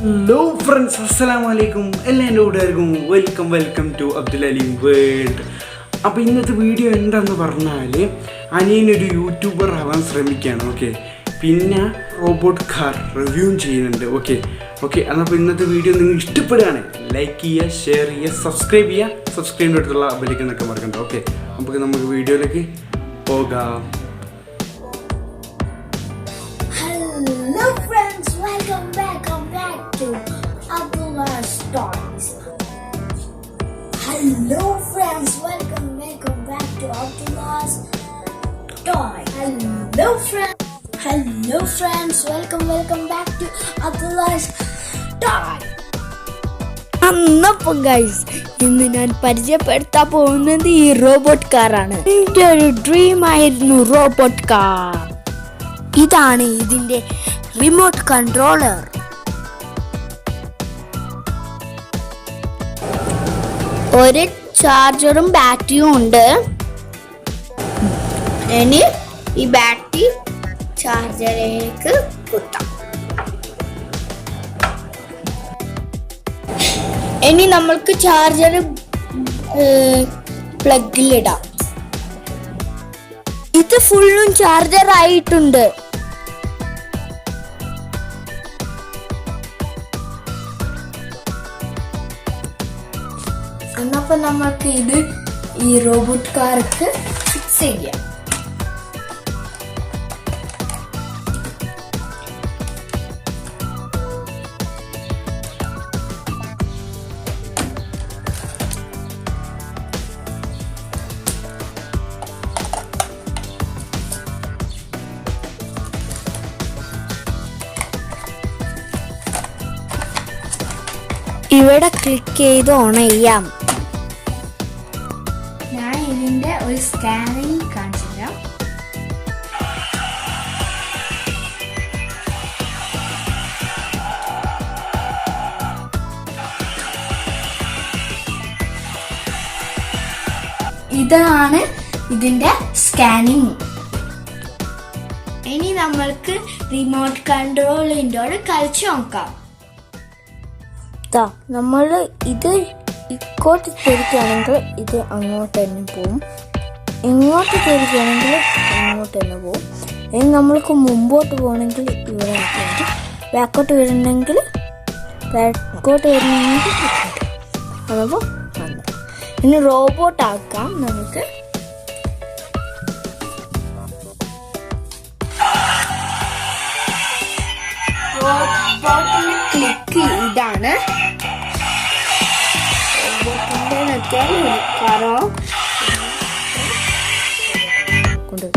Hello friends, assalamu alaikum. Welcome to ABDUL HALEEM WORLD. അപ്പോൾ ഇന്നത്തെ video എന്താണെന്ന് പറഞ്ഞാൽ അനിയനൊരു യൂട്യൂബർ ആവാൻ ശ്രമിക്കുകയാണ്. ഓക്കെ, പിന്നെ റോബോട്ട് കാർ റിവ്യൂ ചെയ്യുന്നുണ്ട്. ഓക്കെ, അപ്പോൾ ഇന്നത്തെ വീഡിയോ നിങ്ങൾ ഇഷ്ടപ്പെടുകയാണ് ലൈക്ക് ചെയ്യുക, ഷെയർ ചെയ്യുക, സബ്സ്ക്രൈബ് ചെയ്യുക. സബ്സ്ക്രൈബിൻ്റെ അടുത്തുള്ള ബെല്ലൈക്കനൊക്കെ മറക്കണ്ട. ഓക്കെ, അപ്പോൾ നമുക്ക് വീഡിയോയിലേക്ക് പോകാം. Hello friends, welcome back to ABDUL's Stories. Hello friends, welcome back to ABDUL's Story. Hello friends, welcome back to ABDUL's Story. അന്നപ്പം ഗൈസ്, ഇന്ന് ഞാൻ പരിചയപ്പെടുത്താൻ പോകുന്നത് ഈ റോബോട്ട് കാറാണ്. എൻ്റെ ഒരു ഡ്രീം ആയിരുന്നു റോബോട്ട് കാർ. ഇതാണ് ഇതിന്റെ റിമോട്ട് കൺട്രോളർ. ഒരു ചാർജറും ബാറ്ററിയും ഉണ്ട്. ഇനി ഈ ബാറ്ററി ചാർജറിലേക്ക് കുത്താം. ഇനി നമ്മൾക്ക് ചാർജർ പ്ലഗിലിടാം. ഇത് ഫുള്ളും ചാർജർ ആയിട്ടുണ്ട്. എന്നപ്പോ നമ്മൾക്ക് ഇത് ഈ റോബോട്ട് കാർക്ക് ഫിക്സ് ചെയ്യാം. ഇവിടെ ക്ലിക്ക് ചെയ്ത് ഓൺ ചെയ്യാം. ഞാൻ ഇതിന്റെ ഒരു സ്കാനിങ് കാണിച്ചു തരാം. ഇതാണ് ഇതിന്റെ സ്കാനിങ്. ഇനി നമ്മൾക്ക് റിമോട്ട് കൺട്രോളിനോട് കളിച്ചു നോക്കാം. നമ്മൾ ഇത് ഇങ്ങോട്ട് തിരിക്കുകയാണെങ്കിൽ ഇത് അങ്ങോട്ട് തന്നെ പോവും, ഇങ്ങോട്ട് തിരിക്കുകയാണെങ്കിൽ അങ്ങോട്ട് തന്നെ പോവും. ഇനി നമ്മൾക്ക് മുമ്പോട്ട് പോകണമെങ്കിൽ ഇവിടെ നിൽക്കുന്നുണ്ട്, ബാക്കോട്ട് വരണമെങ്കിൽ ബാക്കോട്ട് വരണമെങ്കിൽ അതപ്പോൾ വന്നു. ഇനി റോബോട്ട് ആക്കാം നമുക്ക്. റോബോട്ടിന് ക്ലിക്ക് ഇതാണ്. കാറോ കൊണ്ട്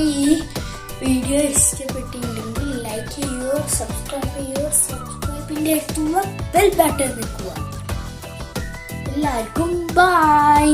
ഈ വീഡിയോ ഇഷ്ടപ്പെട്ടിട്ടുണ്ടെങ്കിൽ ലൈക്ക് ചെയ്യുക, സബ്സ്ക്രൈബ് ചെയ്യുക. സബ്സ്ക്രൈബിന്റെ അടുത്തുള്ള ബെൽ ബട്ടൺ നിൽക്കുക. എല്ലാവർക്കും ബൈ.